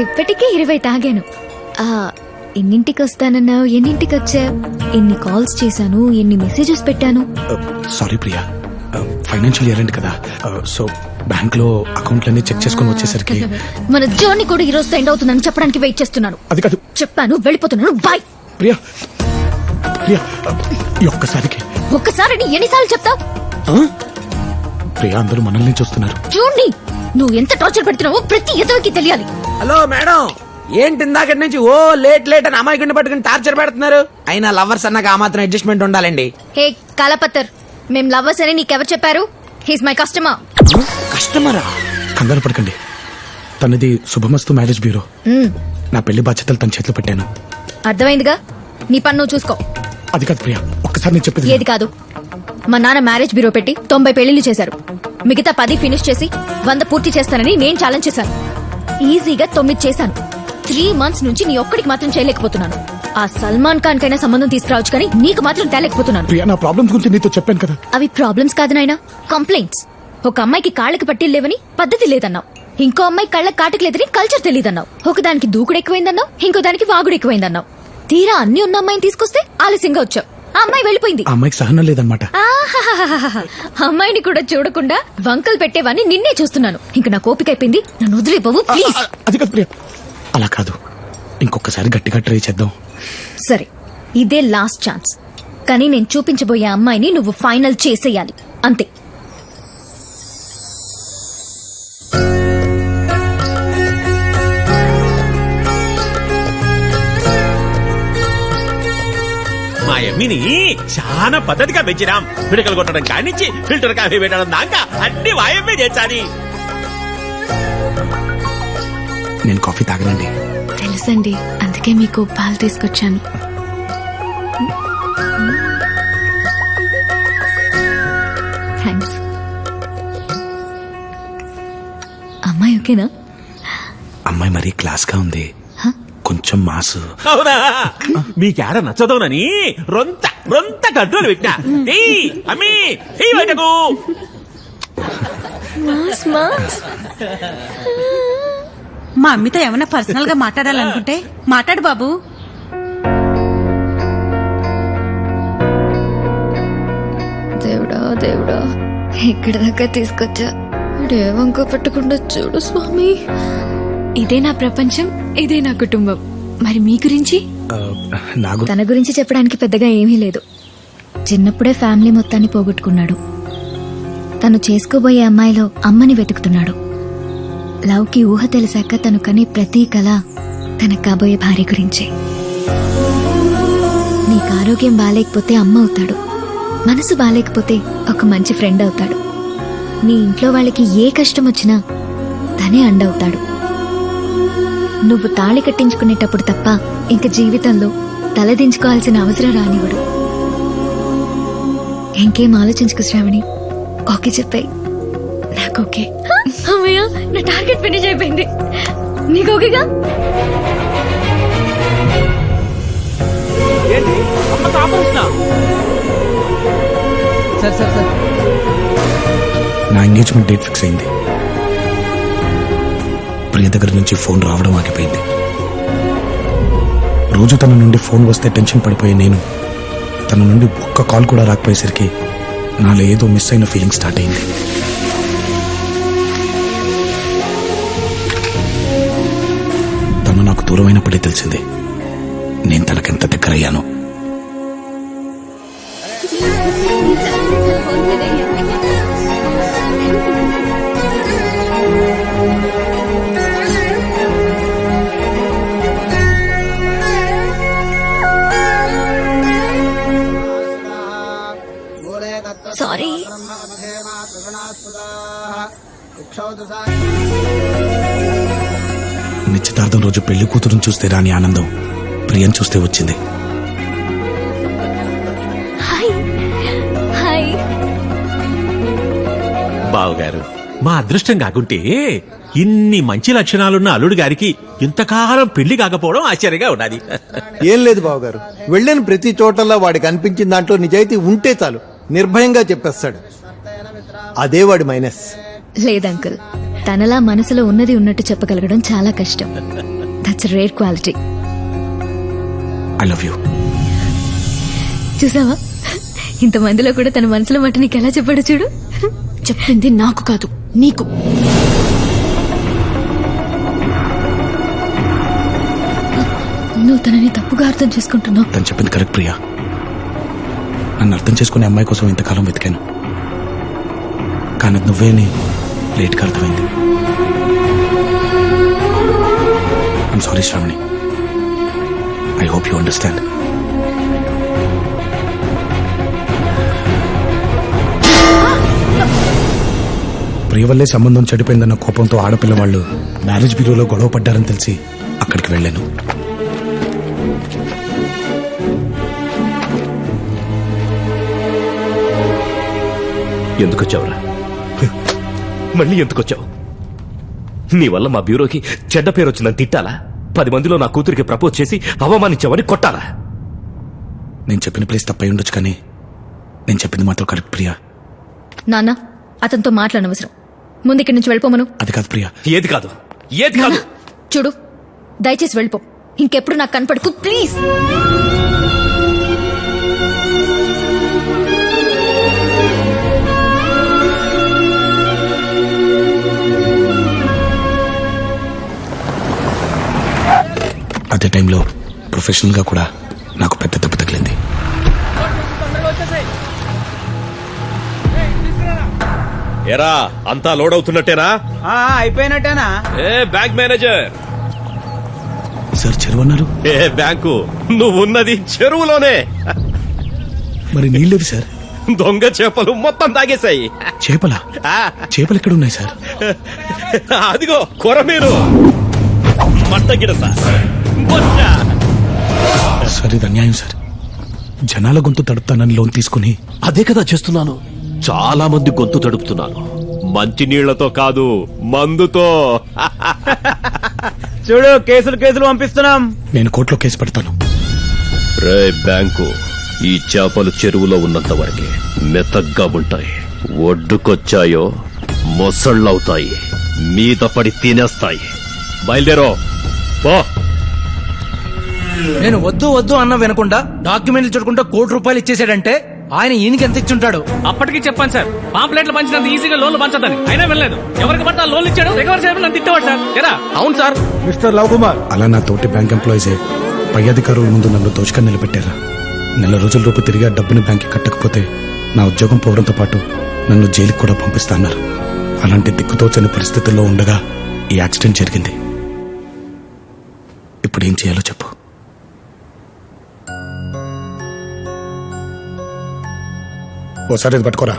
ఇప్పటికే 20 తాగాను. ఎన్నింటికి వస్తానన్నావు, ఎన్నింటికి వచ్చా, ఎన్ని కాల్స్ చేశాను, ఎన్ని మెసేజెస్ పెట్టాను. Sorry Priya, financial year end కదా, సో బ్యాంక్ లో అకౌంట్లన్నీ చెక్ చేసుకుని వచ్చేసరికి మన జర్నీ కూడా ఈ రోజు ఎండ్ అవుతుందని చెప్పడానికి వెయిట్ చేస్తున్నాను. అది కాదు, చెప్పాను వెళ్ళిపోతున్నాను, బాయ్. ప్రియా ప్రియా, ఈ ఒక్కసారికి ఎన్నిసార్లు చెప్తావు? ప్రియా, అందరూ మనల్ని చూస్తున్నారు. చూడండి, నువ్వు ఎంత టార్చర్ పెడుతున్నావో ప్రతి ఎదవకి తెలియాలి. హలో మేడం, ఏంటి ఇందాకటి నుంచి ఓ లేట్ లేట్ అని అమాయకుడిని పట్టుకుని టార్చర్ పెడుతున్నారు? అయినా లవర్స్ అన్నాక ఆ మాత్రం అడ్జస్ట్మెంట్ ఉండాలండి. హే కలపత్తర్, మేం లవర్స్ అని నీకెవరు చెప్పారు? He's my customer. కస్టమరా? కంగారు పడకండి, తనది శుభమస్తు మ్యారేజ్ బ్యూరో. నా పెళ్లి బాధ్యతలు తన చేతిలో పెట్టాను. అర్థమైందిగా, నీ పన్ను చూసుకో. అది కాదు ప్రియా, ఒక్కసారి నేను చెప్పేది. ఏది కాదు? మా నాన్న మ్యారేజ్ బ్యూరో పెట్టి 90 పెళ్లిళ్ళు చేశారు. మిగతా 10 ఫినిష్ చేసి 100 పూర్తి చేస్తానని నేను ఛాలెంజ్ చేశాను. ఈజీగా 9 చేశాను. 3 months నుంచి నీ ఒక్కడికి మాత్రం చేయలేకపోతున్నాను. ఆ సల్మాన్ ఖాన్ కైనా సంబంధం తీసుకురావచ్చు, కానీ నీకు మాత్రం తేలేకపోతున్నాను. ప్రియా, నా ప్రాబ్లమ్స్ గురించి నీతో చెప్పాను కదా. అవి ప్రాబ్లమ్స్ కాదు నాయనా, కంప్లైంట్స్. ఒక అమ్మాయికి కాళ్ళకి పట్టీలు లేవని పద్ధతి లేదన్నావు, ఇంకో అమ్మాయి కళ్ళకి కాటకి లేదని కల్చర్ తెలియదన్నావు, ఒకదానికి దూకుడు ఎక్కువైందన్నావు, ఇంకో దానికి వాగుడు ఎక్కువైందన్నావు. తీరా అన్ని ఉన్న అమ్మాయిని తీసుకొస్తే ఆలస్యంగా వచ్చావు. ఆ అమ్మాయి వెళ్ళిపోయింది. ఆ అమ్మాయికి సహనం లేదన్నమాట. అమ్మాయిని కూడా చూడకుండా వంకలు పెట్టేవాన్ని నిన్నే చూస్తున్నాను. ఇంక నా కోపిక అయిపోయింది, నన్ను వదిలేపోవు ప్లీజ్. అది కాదు ప్రియా, అలా కాదు, ఇంకొకసారి గట్టిగా ట్రై చేద్దాం. సరే, ఇదే లాస్ట్ ఛాన్స్, కానీ నేను చూపించబోయే అమ్మాయిని నువ్వు ఫైనల్ చేసేయాలి, అంతే. మా యమ్మిని చాలా పద్ధతిగా పెంచినాం. పిడకలు కొట్టడం కానిచ్చి ఫిల్టర్ కాఫీ పెట్టడం దాకా అన్ని వాయమ్మే చేశాని. నేను కాఫీ తాగనండి. తెలుసండి, అందుకే మీకు పాలు తీసుకొచ్చాను. థ్యాంక్స్. అమ్మాయి ఓకేనా? అమ్మాయి మరీ క్లాస్ గా ఉంది, కొంచెం మాసు. అవునా? మీకేడ నచ్చదోనని రొంత రొంత కంట్రోల్ పెట్టినా. అమ్మీ బయటకు. మా అమ్మితో ఏమైనా పర్సనల్ గా మాట్లాడాలనుకుంటే మాట్లాడు బాబు. దేవుడా దేవుడా, ఇక్కడి దాకా తీసుకొచ్చా, వంక పట్టకుండా చూడు స్వామి. ఇదే నా ప్రపంచం, ఇదే నా కుటుంబం. మరి మీ గురించి? తన గురించి చెప్పడానికి పెద్దగా ఏమీ లేదు. చిన్నప్పుడే ఫ్యామిలీ మొత్తాన్ని పోగొట్టుకున్నాడు. తను చేసుకోబోయే అమ్మాయిలో అమ్మని వెతుకుతున్నాడు. లవ్ కి ఊహ తెలిసాక తను కనే ప్రతి కళ తన కాబోయే భార్య గురించే. నీకు ఆరోగ్యం బాలేకపోతే అమ్మ అవుతాడు, మనసు బాలేకపోతే ఒక మంచి ఫ్రెండ్ అవుతాడు. నీ ఇంట్లో వాళ్ళకి ఏ కష్టం వచ్చినా తనే అండవుతాడు. నువ్వు తాళి కట్టించుకునేటప్పుడు తప్ప ఇంక జీవితంలో తలదించుకోవాల్సిన అవసరం రానివ్వడు. ఇంకేం ఆలోచించుకు శ్రావణి, ఓకే చెప్పాయి. నాకు ఓకే. అమ్మయ్య, నా టార్గెట్ ఫినిష్ అయిపోయింది. నీకు ఓకేగా? నా ఎంగేజ్మెంట్ డేట్ ఫిక్స్ అయింది. ప్రియ దగ్గర నుంచి ఫోన్ రావడం ఆగిపోయింది. రోజు తన నుండి ఫోన్ వస్తే టెన్షన్ పడిపోయే నేను, తన నుండి ఒక్క కాల్ కూడా రాకపోయేసరికి నాలో ఏదో మిస్ అయిన ఫీలింగ్ స్టార్ట్ అయింది. తను నాకు దూరమైనప్పుడే తెలిసింది నేను తనకెంత దగ్గరయ్యాను. సారీ. నిశ్చితార్థం రోజు పెళ్లి కూతురుని చూస్తే రాని ఆనందం ప్రియం చూస్తే వచ్చింది. హాయ్ హాయ్ బావగారు, మా అదృష్టం కాకుంటే ఇన్ని మంచి లక్షణాలున్న అల్లుడు గారికి ఇంతకాలం పెళ్లి కాకపోవడం ఆశ్చర్యంగా ఉన్నది. ఏం లేదు బావగారు, వెళ్ళిన ప్రతి చోటల్లా వాడికి అనిపించిన దాంట్లో నిజాయితీ ఉంటే చాలు, నిర్భయంగా చెప్పేస్తాడు. అదే వాడి మైనస్. లేదంకుల్, తనలా మనసులో ఉన్నది ఉన్నట్టు చెప్పగలగడం చాలా కష్టం. That's rare quality. I love you. చూసావా, ఇంతమందిలో కూడా తన మనసులో మాట నీకు ఎలా చెప్పాడు చూడు. చెప్పింది నాకు కాదు, నీకు. నువ్వు తనని తప్పుగా అర్థం చేసుకుంటున్నావు. తను చెప్పింది కరెక్ట్ ప్రియా. నన్ను అర్థం చేసుకునే అమ్మాయి కోసం ఇంతకాలం వెతికాను, కానీ అది నువ్వే అని లేట్గా అర్థమైంది. I'm sorry Shravani. I hope you understand. Priya వల్లే సంబంధం చెడిపోయిందన్న కోపంతో ఆడపిల్ల వాళ్ళు మ్యారేజ్ బ్యూరోలో గొడవ పడ్డారని తెలిసి అక్కడికి వెళ్ళాను. ఎందుకొచ్చావురా? మళ్ళీ ఎందుకొచ్చావు? నీ వల్ల మా బ్యూరోకి చెడ్డ పేరు వచ్చిందని తిట్టాలా? 10 మందిలో నా కూతురికి ప్రపోజ్ చేసి అవమానించావని కొట్టాలా? నేను చెప్పిన ప్లేస్ తప్పై ఉండొచ్చు, కానీ నేను చెప్పింది మాత్రం కరెక్ట్ ప్రియా. నాన్న, అతనితో మాట్లాడనవసరం. ముందు ఇక్కడి నుంచి వెళ్ళిపోమను. అది కాదు ప్రియా. ఏది కాదు, ఏది కాదు? చూడు, దయచేసి వెళ్ళిపో. ఇంకెప్పుడు నాకు కనపడకు ప్లీజ్. అదే టైంలో ప్రొఫెషనల్ గా కూడా నాకు పెద్ద దెబ్బ తగిలింది. ఎరా, అంతా లోడ్ అవుతున్నట్టేనా? అయిపోయినట్టేనా? ఏ బ్యాంక్ మేనేజర్, సార్ చెరువు అన్నారు. ఏ బ్యాంకు? నువ్వున్నది చెరువులోనే. మరి నీళ్ళేవి సార్? దొంగ చేపలు మొత్తం తాగేశాయి. చేపలా? చేపలు ఎక్కడ ఉన్నాయి సార్? అదిగో కొరమీను, మట్టగిడస, బొచ్చ. సార్ ఇది అన్యాయం సార్. జనాల గొంతు తడుపుతానని లోన్ తీసుకుని అదే కదా చేస్తున్నాను. చాలా మంది గొంతు తడుపుతున్నాను. మంచి నీళ్లతో కాదు, మందుతో. చూడు, కేసులు పంపిస్తున్నాం. నేను కోర్టులో కేసు పెడతాను. రే బ్యాంకు, ఈ చేపలు చెరువులో ఉన్నంత వరకే మెత్తగ్గా ఉంటాయి. ఒడ్డుకొచ్చాయో మొసళ్ళవుతాయి, మీద పడి తినేస్తాయి. బయలుదేరో పో. నేను వద్దు అన్న వినకుండా డాక్యుమెంట్లు చూడకుండా ₹1,00,00,000 ఇచ్చేసాడంటే ఆయన ఈయనకి ఎంత ఇచ్చుంటాడు? అప్పటికి చెప్పాను సార్, పాంప్లెట్లు పంచినంత ఈజీగా లోన్లు పంచదని. అయినా వెళ్ళలేదు. ఎవరికి పడితే ఆ లోన్లు ఇచ్చాడు, రికవర్ చేయడం నన్ను తిట్టేవాడు సార్. ఎరా? అవును సార్. మిస్టర్ లవ్ కుమార్, అలా నా తోటి బ్యాంక్ ఎంప్లాయీసే పై అధికారుల ముందు నన్ను దోచుకొని నిలబెట్టారా. నెల రోజుల రూపు తిరిగి ఆ డబ్బుని బ్యాంక్కి కట్టకపోతే నా ఉద్యోగం పోవడంతో పాటు నన్ను జైలుకి కూడా పంపిస్తాన్నారు. అలాంటి దిక్కుతోచని పరిస్థితుల్లో ఉండగా ఈ యాక్సిడెంట్ జరిగింది. ఇప్పుడు ఏం చేయాలో చెప్పు. ఓసారి ఇది పట్టుకోరా.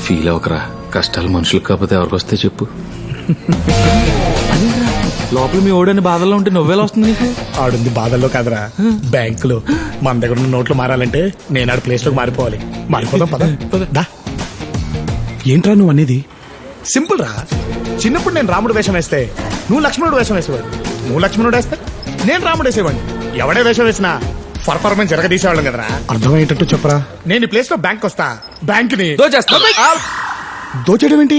ఫీల్ అవకరా, కష్టాలు మనుషులకు కాకపోతే ఎవరికి వస్తే చెప్పు. లోపల మీ ఓడని బాధల్లో ఉంటే నువ్వేలా వస్తుంది నీకు? ఆడుంది బాధల్లో కాదురా, బ్యాంకులో. మన దగ్గర ఉన్న నోట్లు మారాలంటే నేను ఆడ ప్లేస్ లోకి మారిపోవాలి. మారిపోదాం పద. దా. ఏంట్రా నువ్వు అనేది? సింపుల్ రా. చిన్నప్పుడు నేను రాముడు వేషం వేస్తే నువ్వు లక్ష్మణుడు వేషం వేసేవాడు. నువ్వు లక్ష్మణుడు వేస్తే నేను రాముడు వేసేవాడిని. ఎవడే వేషం వేసినా పర్ఫార్మెన్స్ జరగదీసేవాళ్ళం కదరా. అర్థమయ్యేటట్టు చెప్పరా. నేను ఈ ప్లేస్ లో బ్యాంక్ వస్తా, బ్యాంక్ ని దోచేయడం ఏంటి?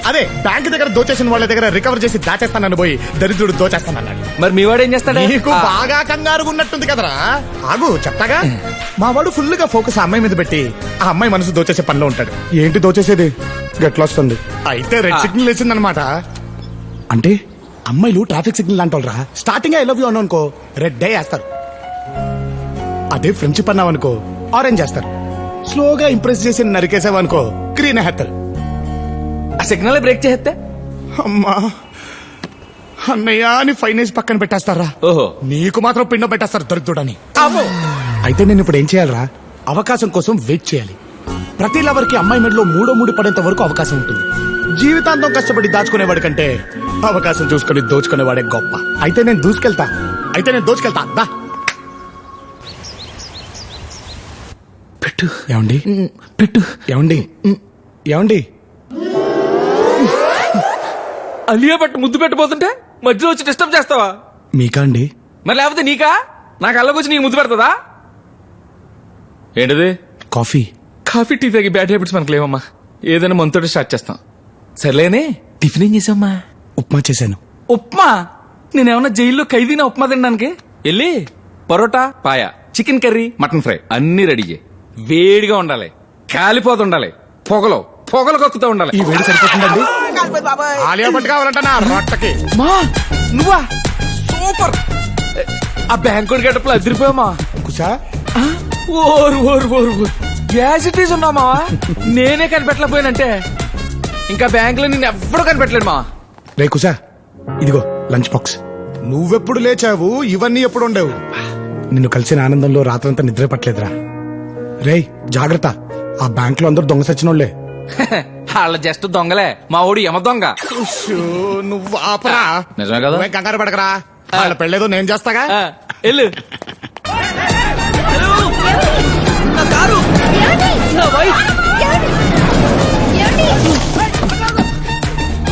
అదే బ్యాంక్ దగ్గర దోచేసిన వాళ్ళ దగ్గర రికవర్ చేసి దాచేస్తానని పోయి దరిద్రుడు దోచేస్తానన్నాడు. మరి మీ వాడు ఏం చేస్తాడు? నీకు బాగా కంగారుగా ఉన్నట్టుంది కదరా. ఆగు చెప్తాగా. మా వాడు ఫుల్ గా ఫోకస్ ఆ అమ్మాయి మీద పెట్టి ఆ అమ్మాయి మనసు దోచేసే పనిలో ఉంటాడు. ఏంటి దోచేసేది? గట్లా వస్తుంది. అయితే రెడ్ సిగ్నల్ వేసిందనమాట. అంటే అమ్మాయిలు ట్రాఫిక్ సిగ్నల్ అంటారా. స్టార్టింగ్ ఐ లవ్ యూ అనుకో రెడ్ డే వేస్తారు. అదే ఫ్రెండ్షిప్ అన్నావనుకో ఆరెంజ్ చేస్తారు. స్లోగా ఇంప్రెస్ చేసి నరికేసావనుకో గ్రీన్ వేస్తారు. ఆ సిగ్నల్ బ్రేక్ చేస్తే అమ్మా అన్నయ్య అని ఫైనేజ్ పక్కన పెట్టేస్తారా. ఓహో, నీకు మాత్రం పిండం పెట్టేస్తారు దొరుకుతుడని. అయితే నేను ఇప్పుడు ఏం చేయాలరా? అవకాశం కోసం వెయిట్ చేయాలి. ప్రతి లవర్ కి అమ్మాయి మెడలో మూడో ముడి పడేంత వరకు అవకాశం ఉంటుంది. జీవితాంతం కష్టపడి దాచుకునేవాడి కంటే అవకాశం చూసుకుని దోచుకునేవాడే గొప్ప. అయితే నేను దూసుకెళ్తా. దా పెట్టు ఏమండి పెట్టు ఏమండి ఏమండి అలియా పట్టు ముద్దు పెట్టబోతుంటే మధ్యలో వచ్చి డిస్టర్బ్ చేస్తావా? మీకా అండి? మరి లేకపోతే నీకా? నాకు అల్లకొచ్చి నీకు ముద్దు పెడతదా? ఏంటిది? కాఫీ. కాఫీ టీ తాగి బ్యాడ్ హ్యాబిట్స్ మనకు లేవమ్మా. ఏదైనా మనతోటి స్టార్ట్ చేస్తాం. సర్లేనే, టిఫిన్ ఏం చేసావమ్మా? ఉప్మా చేశాను. ఉప్మా? నేనేమన్నా జైల్లో ఖైదీనా ఉప్మా తినడానికి? వెళ్ళి పరోటా, పాయ, చికెన్ కర్రీ, మటన్ ఫ్రై అన్ని రెడీ చేయి. వేడిగా ఉండాలి, కాలిపోతుండాలి, పొగలు పొగలు కక్కుతూ ఉండాలి. ఈ వేడి సరిపోతుందండి. ఆలియా భట్ కావాలంట నా రొట్టకి. మా నువ్వా? సూపర్. ఆ బ్యాంకుడి గడపలో అదిరిపోయామా? కుసా ఓరు ఓరు ఓరు ఓరు. గ్యాస్ ఇటీస్ ఉన్నామా? నేనే కనిపెట్టలేకపోయానంటే ఇంకా బ్యాంక్ లో నిన్ను ఎవ్వడూ కనిపెట్టలేడు మా. రే కుసా, ఇదిగో లంచ్ బాక్స్. నువ్వెప్పుడు లేచావు? ఇవన్నీ ఎప్పుడు ఉండేవు? నిన్ను కలిసిన ఆనందంలో రాత్రంతా నిద్ర పట్టలేదురా. రేయ్ జాగ్రత్త, ఆ బ్యాంక్ లో అందరూ దొంగ సచ్చినోళ్లే. వాళ్ళ జస్ట్ దొంగలే, మా ఓడి యమ దొంగ. నువ్వు ఆపరా. నిజమే కదా? నువ్వేం కంగారు పడకరా, వాళ్ళ పెళ్ళేదో నేను చేస్తాగా. వెళ్ళు.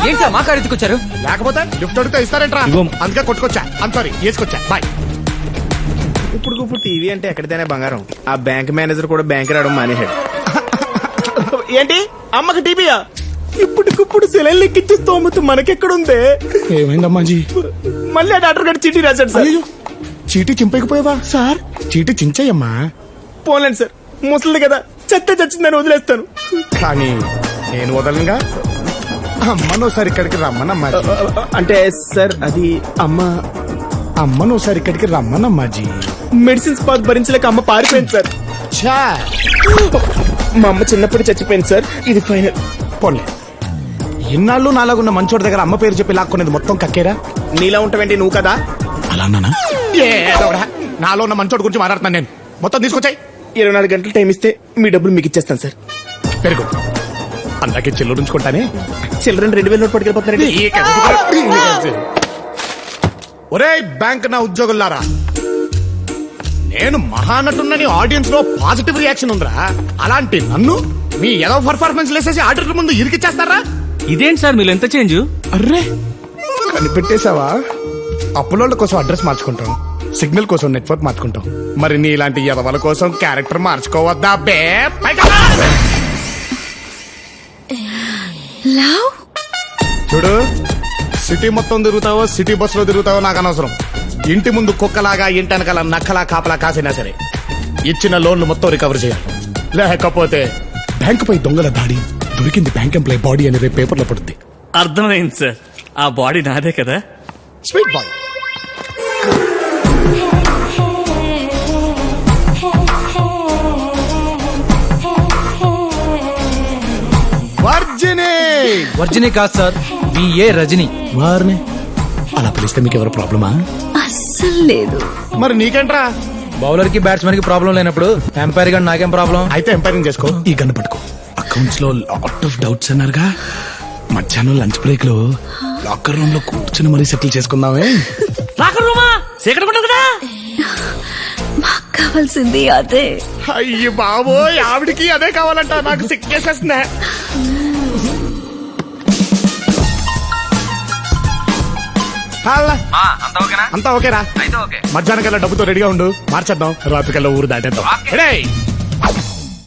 ఏంటి సార్ మా కారు ఎత్తుకొచ్చారు? లేకపోతే లిఫ్ట్ అడిగితే ఇస్తారేంట్రా? అందుకే కొట్టుకొచ్చా. సారీ వేసుకొచ్చా. బాయ్. ఇప్పుడు టీవీ అంటే ఎక్కడితేనే బంగారం. ఆ బ్యాంక్ మేనేజర్ కూడా బ్యాంక్ రావడం మానేశాడు. ఏంటి అమ్మకి టీవీయా? ఇప్పటికిప్పుడు సెలైన్ ఎక్కించే స్తోమత మనకెక్కడుందే? ఏమైందమ్మాజీ? మళ్ళీ ఆ డాక్టర్ గారు చీటీ రాశాడు సార్. అయ్యో, చీటీ చింపకపోయావా? సార్ చీటీ చించయ్యమ్మా. పోలేండి సార్, ముసలిది కదా, చెత్త చచ్చిందని వదిలేస్తాను. కానీ నేను వదలనుగా. అమ్మనోసారి ఇక్కడికి రమ్మనమ్మా. అంటే సార్ అది అమ్మనోసారి ఇక్కడికి రమ్మనమ్మాజీ. మెడిసిన్స్ పాత్ భరించలేక అమ్మ పారిపోయింది సార్. ఛా, మా అమ్మ చిన్నప్పుడు చచ్చిపోయింది సార్. ఇది ఫైనల్. పోన్లే, ఇన్నాళ్ళు నాలాగున్న మంచోడి దగ్గర అమ్మ పేరు చెప్పి లాక్కునేది మొత్తం కక్కేరా. నీలా ఉంటావేంటి నువ్వు కదా? అలా అన్నానా? నాలో ఉన్న మంచోడి గురించి మాట్లాడుతున్నాను నేను. మొత్తం తీసుకొచ్చాయి. 24 గంటలు టైం ఇస్తే మీ డబ్బులు మీకు ఇచ్చేస్తాను సార్. పెరుగు అలాగే చెల్లుంచుకుంటానే. Children 2000 note పట్టుకెళ్ళిపోతున్నారండి. ఒరే బ్యాంక్ నా ఉద్యోగులారా, నేను మహానటున్నని ఆడియన్స్ లో పాజిటివ్ రియాక్షన్ ఉందిరా. అలాంటి నన్ను మీ ఏదో పర్ఫార్మెన్స్ లేసేసి ఆడిటర్ ముందు ఇరికిచ్చేస్తారా? ఇదేంటి సార్ మీరు ఎంత చేంజ్? అర్రే కనిపెట్టేశావా? అప్పులోళ్ళ కోసం అడ్రస్ మార్చుకుంటాం, సిగ్నల్ కోసం నెట్వర్క్ మార్చుకుంటాం. మరి నీ ఇలాంటి ఎదవల కోసం క్యారెక్టర్ మార్చుకోవద్దా బే? లవ్ చూడు, సిటీ మొత్తం తిరుగుతావో సిటీ బస్ లో తిరుగుతావో నాకు అనవసరం. ఇంటి ముందు కుక్కలాగా ఇంటనకల నక్కలా కాపలా కాసినా సరే ఇచ్చిన లోన్లు మొత్తం రికవర్ చేయాలి. లేకపోతే బ్యాంకు పై దొంగల దాడి, దొరికింది బ్యాంక్ ఎంప్లాయ్ బాడీ అని రేపు పేపర్లో పడుద్ది. అర్థమైంది సార్, ఆ బాడీ నాదే కదా. Sweet boy. వర్జిని కాదు సార్, బిఏ రజని. వారిని అలా పిలిస్తే మీకు ఎవరు ప్రాబ్లమా? అస్సలు లేదు. మరి నీకేంట్రా? బౌలర్ కి బ్యాట్స్మెన్ కి ప్రాబ్లం లేనప్పుడు ఎంపైర్ గా నాకేం ప్రాబ్లం? అయితే ఎంపైరింగ్ చేసుకో. ఈ గన్ను పట్టుకో. అకౌంట్స్ లో లాట్ ఆఫ్ డౌట్స్ అన్నారుగా, మధ్యాహ్నం లంచ్ బ్రేక్ లో లాకర్ రూమ్ లో కూర్చుని మరీ సెటిల్ చేసుకుందామే. లాకర్ రూమా? సీక్రెట్ ఉంటుంది కదా. మాకు కావాల్సింది అదే. అయ్యి బాబోయ్, ఆవిడికి అదే కావాలంట. నాకు సిక్కేసేస్తుందా? అంతా ఓకేరా? మధ్యాహ్నం కల్లా డబ్బుతో రెడీగా ఉండు, మార్చేద్దాం. రాత్రికల్లా ఊరు దాటేద్దాం.